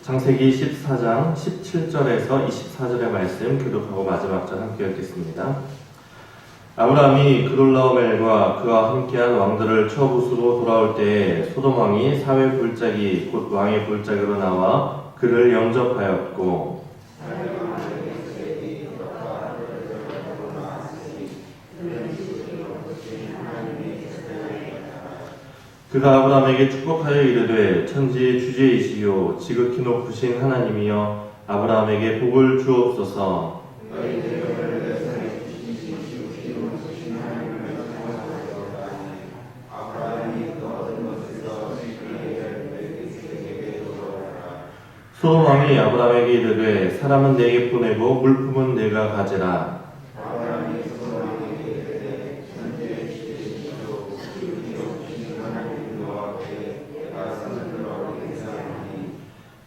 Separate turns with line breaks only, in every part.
창세기 14장 17절에서 24절의 말씀 교독하고 마지막 절 함께 읽겠습니다. 아브라함이 그돌라오멜과 그와 함께한 왕들을 처부수로 돌아올 때에 소돔 왕이 사회 골짜기 곧 왕의 골짜기로 나와 그를 영접하였고 그가 아브라함에게 축복하여 이르되 천지의 주제이시요 지극히 높으신 하나님이여 아브라함에게 복을 주옵소서. 소돔 왕이 아브라함에게 이르되 사람은 내게 보내고 물품은 내가 가지라.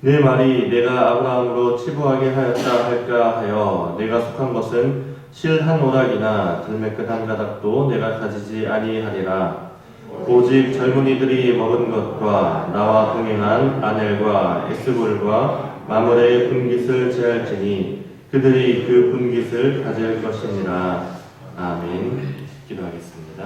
내 말이 내가 아브라함으로 치부하게 하였다 할까 하여 내가 속한 것은 실 한 오락이나 들매끝 한 가닥도 내가 가지지 아니하리라. 오직 젊은이들이 먹은 것과 나와 동행한 아넬과 에스볼과 마므레의 분깃을 제할지니 그들이 그 분깃을 가질 것이니라. 아멘. 기도하겠습니다.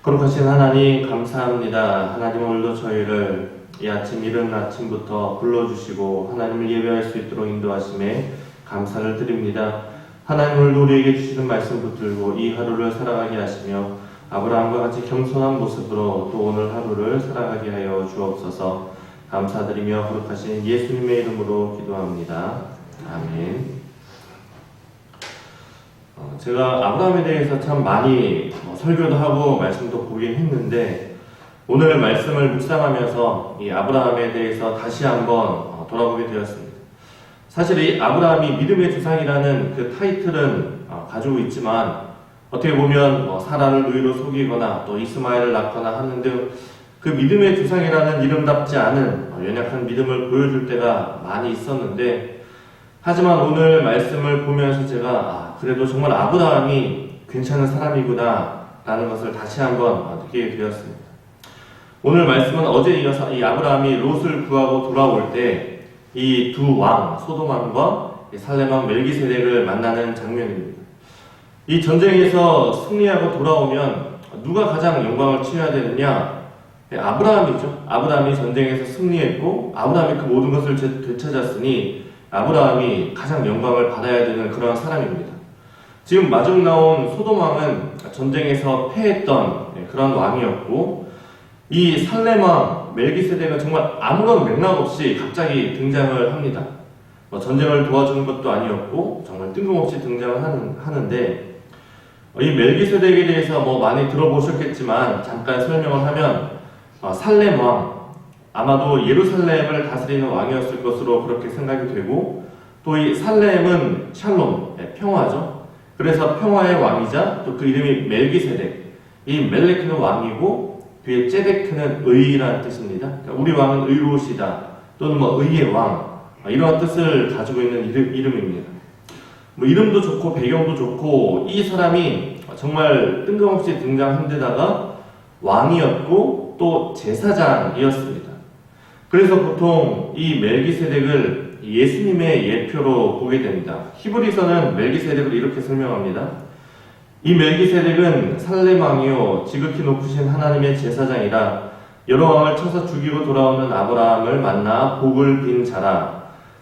거룩하신 하나님 감사합니다. 하나님 오늘도 저희를 이 아침 이른 아침부터 불러주시고 하나님을 예배할 수 있도록 인도하심에 감사를 드립니다. 하나님 오늘도 우리에게 주시는 말씀 붙들고 이 하루를 살아가게 하시며 아브라함과 같이 겸손한 모습으로 또 오늘 하루를 살아가게 하여 주옵소서. 감사드리며 거룩하신 예수님의 이름으로 기도합니다. 아멘. 제가 아브라함에 대해서 참 많이 설교도 하고 말씀도 보긴 했는데 오늘 말씀을 묵상하면서 이 아브라함에 대해서 다시 한번 돌아보게 되었습니다. 사실 이 아브라함이 믿음의 조상이라는 그 타이틀은 가지고 있지만 어떻게 보면 사라를 누이로 속이거나 또 이스마엘을 낳거나 하는 등 그 믿음의 조상이라는 이름답지 않은 연약한 믿음을 보여줄 때가 많이 있었는데 하지만 오늘 말씀을 보면서 제가 그래도 정말 아브라함이 괜찮은 사람이구나 라는 것을 다시 한번 느끼게 되었습니다. 오늘 말씀은 어제 이어서 이 아브라함이 롯을 구하고 돌아올 때 이 두 왕, 소돔 왕과 살렘 왕 멜기세덱을 만나는 장면입니다. 이 전쟁에서 승리하고 돌아오면 누가 가장 영광을 취해야 되느냐? 아브라함이죠. 아브라함이 전쟁에서 승리했고 아브라함이 그 모든 것을 되찾았으니 아브라함이 가장 영광을 받아야 되는 그런 사람입니다. 지금 마중 나온 소돔 왕은 전쟁에서 패했던 그런 왕이었고 이 살렘 왕 멜기세덱은 정말 아무런 맥락 없이 갑자기 등장을 합니다. 전쟁을 도와주는 것도 아니었고 정말 뜬금없이 등장을 하는데 이 멜기세덱에 대해서 많이 들어보셨겠지만 잠깐 설명을 하면 살렘 왕, 아마도 예루살렘을 다스리는 왕이었을 것으로 그렇게 생각이 되고 또 이 살렘은 샬롬, 평화죠. 그래서 평화의 왕이자 또 그 이름이 멜기세덱, 이 멜레크는 왕이고 뒤에 제데크는 의라는 뜻입니다. 그러니까 우리 왕은 의로우시다 또는 의의 왕 이런 뜻을 가지고 있는 이름입니다. 이름도 좋고 배경도 좋고 이 사람이 정말 뜬금없이 등장한 데다가 왕이었고 또 제사장이었습니다. 그래서 보통 이 멜기세덱을 예수님의 예표로 보게 됩니다. 히브리서는 멜기세덱을 이렇게 설명합니다. 이 멜기세덱은 살렘 왕이요 지극히 높으신 하나님의 제사장이라 여러 왕을 쳐서 죽이고 돌아오는 아브라함을 만나 복을 빈 자라.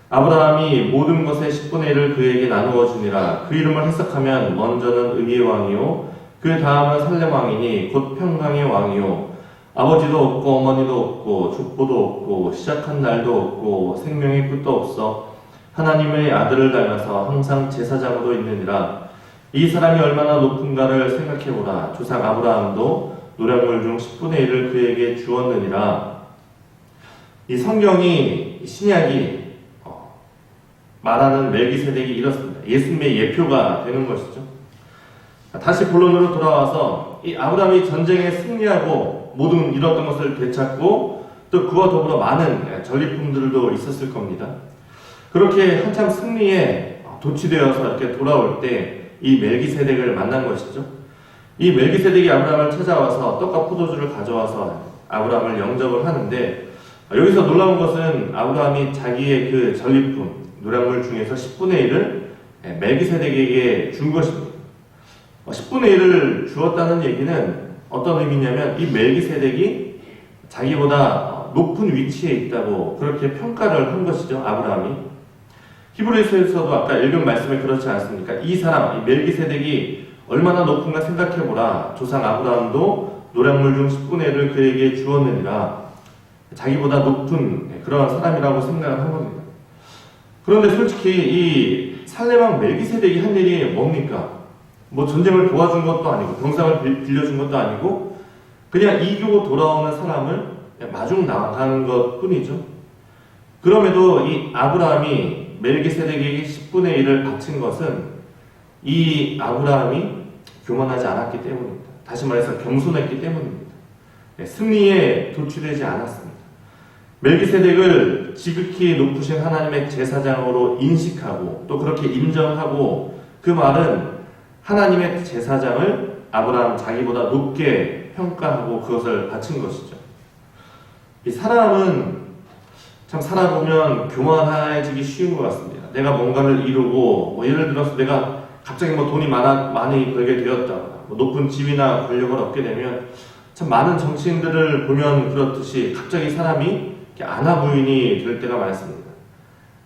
아브라함이 모든 것의 10분의 1을 그에게 나누어 주니라. 그 이름을 해석하면 먼저는 의의 왕이요 그 다음은 살렘 왕이니 곧 평강의 왕이요 아버지도 없고 어머니도 없고 족보도 없고 시작한 날도 없고 생명의 끝도 없어 하나님의 아들을 닮아서 항상 제사장으로 있느니라. 이 사람이 얼마나 높은가를 생각해보라. 조상 아브라함도 노량물 중 10분의 1을 그에게 주었느니라. 이 성경이 신약이 말하는 멜기세덱이 이렇습니다. 예수님의 예표가 되는 것이죠. 다시 본론으로 돌아와서 이 아브라함이 전쟁에 승리하고 모든 잃었던 것을 되찾고 또 그와 더불어 많은 전리품들도 있었을 겁니다. 그렇게 한참 승리에 도취되어서 이렇게 돌아올 때 이 멜기세덱을 만난 것이죠. 이 멜기세덱이 아브라함을 찾아와서 떡과 포도주를 가져와서 아브라함을 영접을 하는데 여기서 놀라운 것은 아브라함이 자기의 그 전리품, 노량물 중에서 10분의 1을 멜기세덱에게 준 것입니다. 10분의 1을 주었다는 얘기는 어떤 의미냐면 이 멜기세덱이 자기보다 높은 위치에 있다고 그렇게 평가를 한 것이죠. 아브라함이. 히브리서에서도 아까 읽은 말씀에 그렇지 않습니까? 이 사람, 이 멜기세덱이 얼마나 높은가 생각해보라. 조상 아브라함도 노량물 중 10분의 1을 그에게 주었느니라. 자기보다 높은 그런 사람이라고 생각을 한 겁니다. 그런데 솔직히 이 살레망 멜기세덱이 한 일이 뭡니까? 뭐 전쟁을 도와준 것도 아니고 병상을 빌려준 것도 아니고 그냥 이기고 돌아오는 사람을 마중 나간 것 뿐이죠. 그럼에도 이 아브라함이 멜기세덱에게 10분의 1을 바친 것은 이 아브라함이 교만하지 않았기 때문입니다. 다시 말해서 겸손했기 때문입니다. 승리에 도취되지 않았습니다. 멜기세덱을 지극히 높으신 하나님의 제사장으로 인식하고 또 그렇게 인정하고 그 말은 하나님의 제사장을 아브라함 자기보다 높게 평가하고 그것을 바친 것이죠. 이 사람은 참 살아보면 교만해지기 쉬운 것 같습니다. 내가 뭔가를 이루고 예를 들어서 내가 갑자기 돈이 많이 벌게 되었다, 높은 집이나 권력을 얻게 되면 참 많은 정치인들을 보면 그렇듯이 갑자기 사람이 안하 부인이 될 때가 많습니다.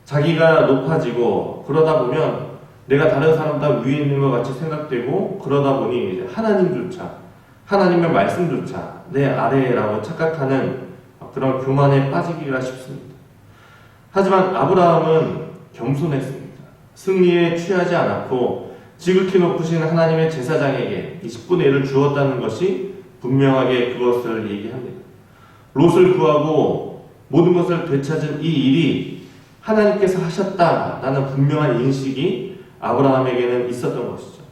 자기가 높아지고 그러다 보면 내가 다른 사람보다 위에 있는 것 같이 생각되고 그러다 보니 이제 하나님의 말씀조차 내 아래라고 착각하는 그런 교만에 빠지기가 쉽습니다. 하지만 아브라함은 겸손했습니다. 승리에 취하지 않았고 지극히 높으신 하나님의 제사장에게 20분의 1을 주었다는 것이 분명하게 그것을 얘기합니다. 롯을 구하고 모든 것을 되찾은 이 일이 하나님께서 하셨다라는 분명한 인식이 아브라함에게는 있었던 것이죠.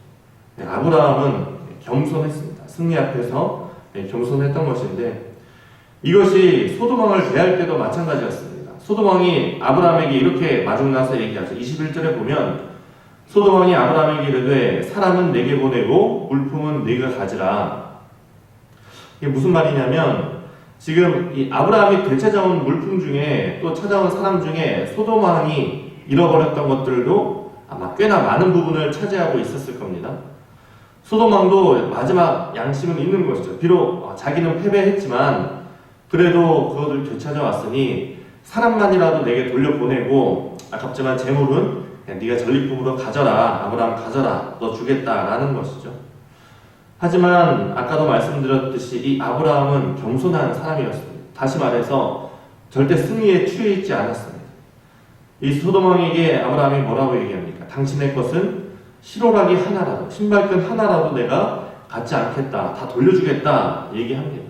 아브라함은 겸손했습니다. 승리 앞에서 겸손했던 것인데 이것이 소돔왕을 대할 때도 마찬가지였습니다. 소돔왕이 아브라함에게 이렇게 마중나서 얘기하죠. 21절에 보면 소돔왕이 아브라함에게 이르되 사람은 내게 보내고 물품은 네가 가지라. 이게 무슨 말이냐면 지금 이 아브라함이 되찾아온 물품 중에 또 찾아온 사람 중에 소돔왕이 잃어버렸던 것들도 아마 꽤나 많은 부분을 차지하고 있었을 겁니다. 소돔왕도 마지막 양심은 있는 것이죠. 비록 자기는 패배했지만 그래도 그것을 되찾아왔으니 사람만이라도 내게 돌려보내고 아깝지만 재물은 네가 전리품으로 가져라. 아브라함 가져라. 너 주겠다라는 것이죠. 하지만 아까도 말씀드렸듯이 이 아브라함은 겸손한 사람이었습니다. 다시 말해서 절대 승리에 취해 있지 않았습니다. 이 소돔왕에게 아브라함이 뭐라고 얘기합니까? 당신의 것은 실오라기 하나라도, 신발끈 하나라도 내가 갖지 않겠다. 다 돌려주겠다. 얘기합니다.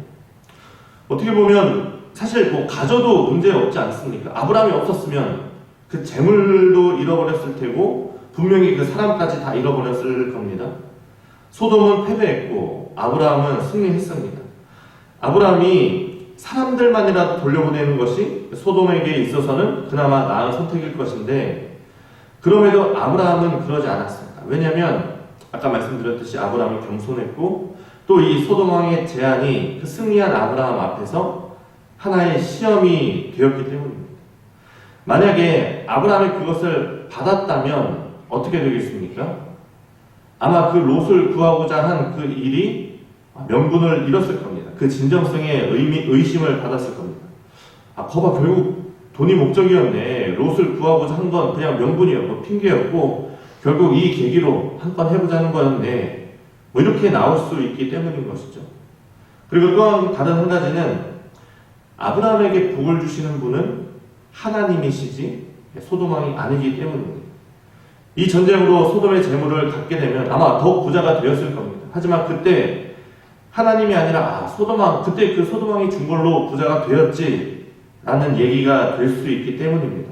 어떻게 보면 사실 가져도 문제 없지 않습니까? 아브라함이 없었으면 그 재물도 잃어버렸을 테고 분명히 그 사람까지 다 잃어버렸을 겁니다. 소돔은 패배했고 아브라함은 승리했습니다. 아브라함이 사람들만이라도 돌려보내는 것이 소돔에게 있어서는 그나마 나은 선택일 것인데 그럼에도 아브라함은 그러지 않았습니다. 왜냐하면 아까 말씀드렸듯이 아브라함이 겸손했고 또 이 소돔왕의 제안이 그 승리한 아브라함 앞에서 하나의 시험이 되었기 때문입니다. 만약에 아브라함이 그것을 받았다면 어떻게 되겠습니까? 아마 그 롯을 구하고자 한 그 일이 명분을 잃었을 겁니다. 그 진정성의 의심을 받았을 겁니다. 거봐 결국 돈이 목적이었네. 롯을 구하고자 한 건 그냥 명분이었고 핑계였고 결국 이 계기로 한 건 해보자는 거였네. 이렇게 나올 수 있기 때문인 것이죠. 그리고 또 다른 한 가지는 아브라함에게 복을 주시는 분은 하나님이시지 소돔왕이 아니기 때문입니다. 이 전쟁으로 소돔의 재물을 갖게 되면 아마 더욱 부자가 되었을 겁니다. 하지만 그때 하나님이 아니라 소돔왕, 그때 그 소돔왕이 준 걸로 부자가 되었지 라는 얘기가 될 수 있기 때문입니다.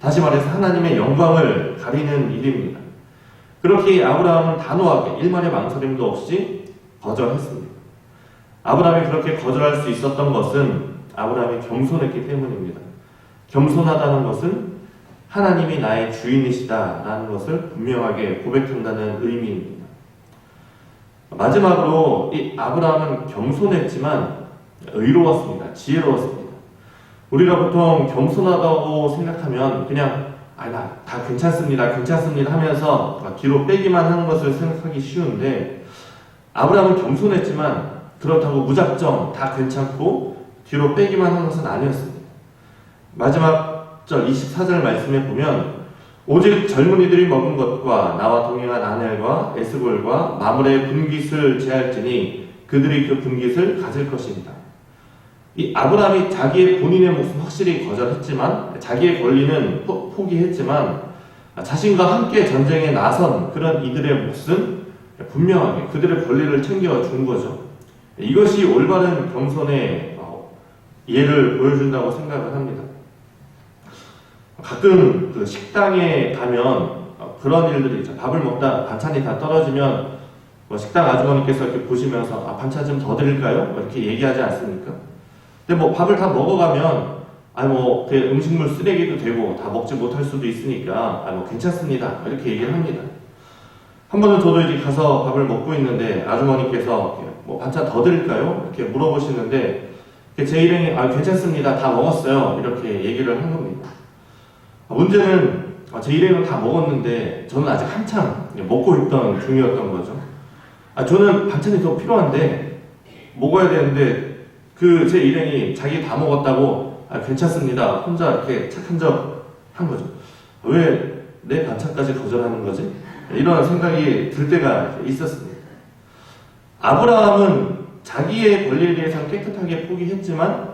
다시 말해서 하나님의 영광을 가리는 일입니다. 그렇게 아브라함은 단호하게 일말의 망설임도 없이 거절했습니다. 아브라함이 그렇게 거절할 수 있었던 것은 아브라함이 겸손했기 때문입니다. 겸손하다는 것은 하나님이 나의 주인이시다라는 것을 분명하게 고백한다는 의미입니다. 마지막으로 이 아브라함은 겸손했지만 의로웠습니다. 지혜로웠습니다. 우리가 보통 겸손하다고 생각하면 그냥 나 다 괜찮습니다, 괜찮습니다 하면서 뒤로 빼기만 하는 것을 생각하기 쉬운데, 아브라함은 겸손했지만 그렇다고 무작정 다 괜찮고 뒤로 빼기만 하는 것은 아니었습니다. 마지막 절 24절 말씀에 보면 오직 젊은이들이 먹은 것과 나와 동행한 아넬과 에스골과 마므레의 분깃을 제할지니 그들이 그 분깃을 가질 것입니다. 이 아브라함이 자기의 본인의 몫은 확실히 거절했지만, 자기의 권리는 포기했지만, 자신과 함께 전쟁에 나선 그런 이들의 몫은 분명하게 그들의 권리를 챙겨준 거죠. 이것이 올바른 겸손의 예를 보여준다고 생각을 합니다. 가끔 그 식당에 가면 그런 일들이 있죠. 밥을 먹다 반찬이 다 떨어지면 식당 아주머니께서 이렇게 보시면서 반찬 좀 더 드릴까요? 이렇게 얘기하지 않습니까? 근데 밥을 다 먹어가면 그 음식물 쓰레기도 되고 다 먹지 못할 수도 있으니까 괜찮습니다 이렇게 얘기를 합니다. 한 번은 저도 이제 가서 밥을 먹고 있는데 아주머니께서 반찬 더 드릴까요? 이렇게 물어보시는데 제 일행이 괜찮습니다 다 먹었어요 이렇게 얘기를 한 겁니다. 문제는 제 일행은 다 먹었는데 저는 아직 한참 먹고 있던 중이었던 거죠. 저는 반찬이 더 필요한데 먹어야 되는데 제 일행이 자기 다 먹었다고 괜찮습니다 혼자 이렇게 착한 척 한 거죠. 왜 내 반찬까지 거절하는 거지? 이런 생각이 들 때가 있었습니다. 아브라함은 자기의 권리에 대해서 깨끗하게 포기했지만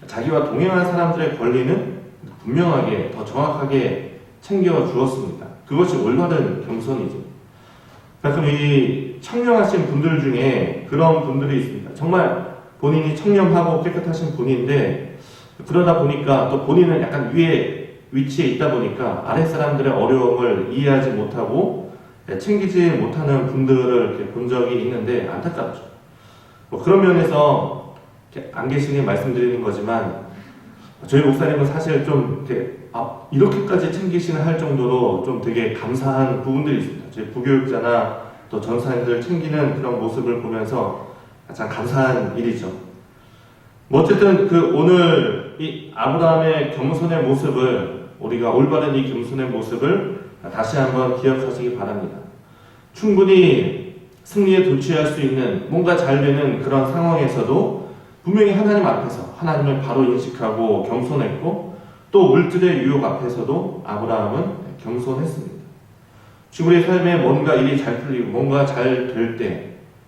자기와 동행한 사람들의 권리는 분명하게 더 정확하게 챙겨주었습니다. 그것이 올바른 겸손이죠. 가끔 이 청렴하신 분들 중에 그런 분들이 있습니다. 정말 본인이 청렴하고 깨끗하신 분인데 그러다 보니까 또 본인은 약간 위에 위치에 있다 보니까 아랫사람들의 어려움을 이해하지 못하고 챙기지 못하는 분들을 이렇게 본 적이 있는데 안타깝죠. 그런 면에서 안 계시니 말씀드리는 거지만 저희 목사님은 사실 좀 이렇게까지 챙기시나 할 정도로 좀 되게 감사한 부분들이 있습니다. 저희 부교육자나 또 전사님들 챙기는 그런 모습을 보면서 가장 감사한 일이죠. 어쨌든 오늘 이 아브라함의 겸손의 모습을 우리가 올바른 이 겸손의 모습을 다시 한번 기억하시기 바랍니다. 충분히 승리에 도취할 수 있는 뭔가 잘 되는 그런 상황에서도 분명히 하나님 앞에서 하나님을 바로 인식하고 겸손했고 또 물질의 유혹 앞에서도 아브라함은 겸손했습니다. 지금 우리 삶에 뭔가 일이 잘 풀리고 뭔가 잘 될 때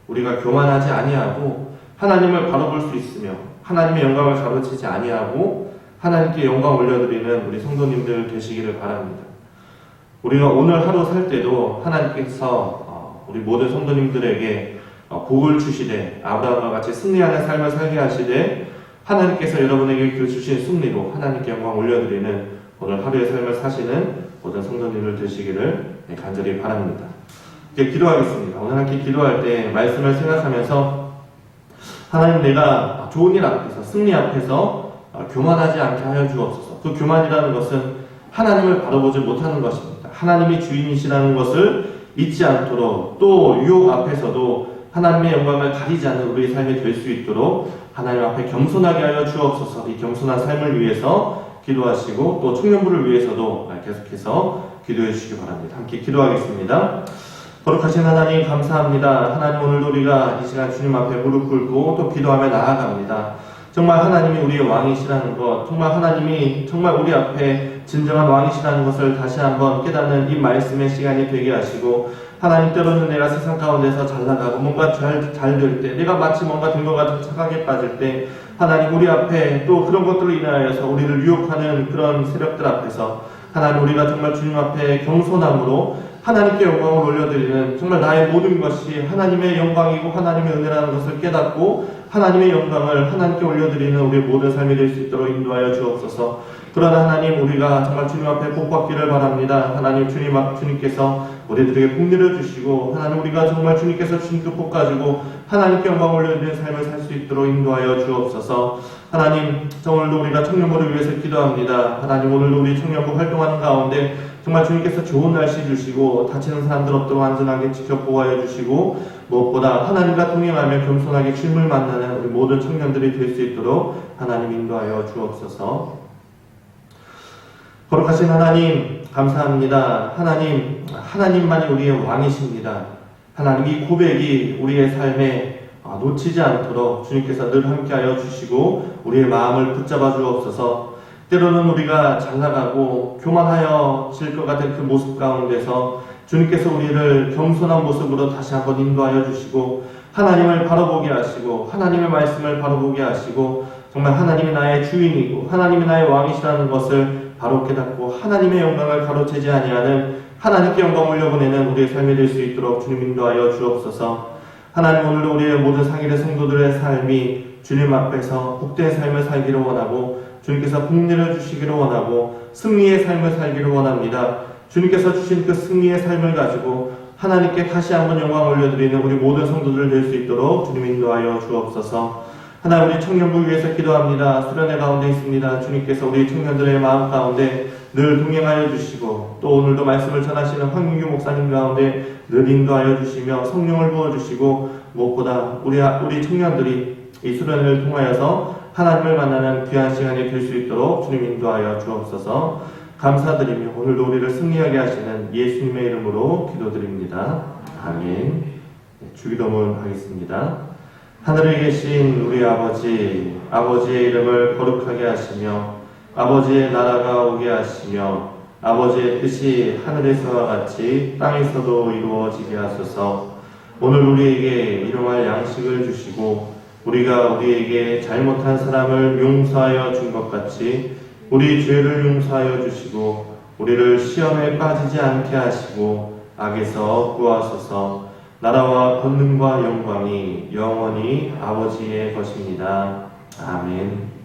우리가 교만하지 아니하고 하나님을 바로 볼 수 있으며 하나님의 영광을 가로치지 아니하고 하나님께 영광 올려드리는 우리 성도님들 되시기를 바랍니다. 우리가 오늘 하루 살 때도 하나님께서 우리 모든 성도님들에게 복을 주시되 아브라함과 같이 승리하는 삶을 살게 하시되 하나님께서 여러분에게 그 주신 승리로 하나님께 영광 올려드리는 오늘 하루의 삶을 사시는 모든 성도님들 되시기를 간절히 바랍니다. 이제 기도하겠습니다. 오늘 함께 기도할 때 말씀을 생각하면서 하나님, 내가 좋은 일 앞에서 승리 앞에서 교만하지 않게 하여 주옵소서. 그 교만이라는 것은 하나님을 바라보지 못하는 것입니다. 하나님이 주인이시라는 것을 잊지 않도록 또 유혹 앞에서도 하나님의 영광을 가리지 않는 우리의 삶이 될 수 있도록 하나님 앞에 겸손하게 하여 주옵소서. 이 겸손한 삶을 위해서 기도하시고 또 청년부를 위해서도 계속해서 기도해 주시기 바랍니다. 함께 기도하겠습니다. 거룩하신 하나님 감사합니다. 하나님, 오늘도 우리가 이 시간 주님 앞에 무릎 꿇고 또 기도하며 나아갑니다. 정말 하나님이 우리의 왕이시라는 것, 정말 하나님이 정말 우리 앞에 진정한 왕이시라는 것을 다시 한번 깨닫는 이 말씀의 시간이 되게 하시고, 하나님, 때로는 내가 세상 가운데서 잘 나가고 뭔가 잘 될 때, 내가 마치 뭔가 된 것 같은 착각에 빠질 때, 하나님, 우리 앞에 또 그런 것들로 인하여서 우리를 유혹하는 그런 세력들 앞에서 하나님, 우리가 정말 주님 앞에 겸손함으로 하나님께 영광을 올려드리는 정말 나의 모든 것이 하나님의 영광이고 하나님의 은혜라는 것을 깨닫고 하나님의 영광을 하나님께 올려드리는 우리의 모든 삶이 될 수 있도록 인도하여 주옵소서. 그러나 하나님, 우리가 정말 주님 앞에 복 받기를 바랍니다. 하나님, 주님께서 우리들에게 복 내려주시고 하나님, 우리가 정말 주님께서 주신 그 복 가지고 하나님께 영광 올려드리는 삶을 살 수 있도록 인도하여 주옵소서. 하나님, 오늘도 우리가 청년부를 위해서 기도합니다. 하나님, 오늘도 우리 청년부 활동하는 가운데 정말 주님께서 좋은 날씨 주시고 다치는 사람들 없도록 안전하게 지켜 보호하여 주시고 무엇보다 하나님과 동행하며 겸손하게 주님을 만나는 우리 모든 청년들이 될 수 있도록 하나님 인도하여 주옵소서. 거룩하신 하나님 감사합니다. 하나님만이 우리의 왕이십니다. 하나님 이 고백이 우리의 삶에 놓치지 않도록 주님께서 늘 함께하여 주시고 우리의 마음을 붙잡아 주옵소서. 때로는 우리가 잘나가고 교만하여 질 것 같은 그 모습 가운데서 주님께서 우리를 겸손한 모습으로 다시 한번 인도하여 주시고 하나님을 바라보게 하시고 하나님의 말씀을 바라보게 하시고 정말 하나님이 나의 주인이고 하나님이 나의 왕이시라는 것을 바로 깨닫고 하나님의 영광을 가로채지 아니하는 하나님께 영광을 올려보내는 우리의 삶이 될 수 있도록 주님 인도하여 주옵소서. 하나님 오늘도 우리의 모든 상일의 성도들의 삶이 주님 앞에서 복된 삶을 살기를 원하고 주님께서 복리를 주시기를 원하고 승리의 삶을 살기를 원합니다. 주님께서 주신 그 승리의 삶을 가지고 하나님께 다시 한번 영광을 올려드리는 우리 모든 성도들 될 수 있도록 주님 인도하여 주옵소서. 하나님 우리 청년부 위해서 기도합니다. 수련회 가운데 있습니다. 주님께서 우리 청년들의 마음 가운데 늘 동행하여 주시고 또 오늘도 말씀을 전하시는 황민규 목사님 가운데 늘 인도하여 주시며 성령을 부어주시고 무엇보다 우리 청년들이 이 수련회를 통하여서 하나님을 만나는 귀한 시간이 될 수 있도록 주님 인도하여 주옵소서. 감사드리며 오늘도 우리를 승리하게 하시는 예수님의 이름으로 기도드립니다. 아멘. 주기도문 하겠습니다. 하늘에 계신 우리 아버지의 이름을 거룩하게 하시며 아버지의 나라가 오게 하시며 아버지의 뜻이 하늘에서와 같이 땅에서도 이루어지게 하소서. 오늘 우리에게 일용할 양식을 주시고 우리가 우리에게 잘못한 사람을 용서하여 준 것 같이 우리 죄를 용서하여 주시고 우리를 시험에 빠지지 않게 하시고 악에서 구하소서. 나라와 권능과 영광이 영원히 아버지의 것입니다. 아멘.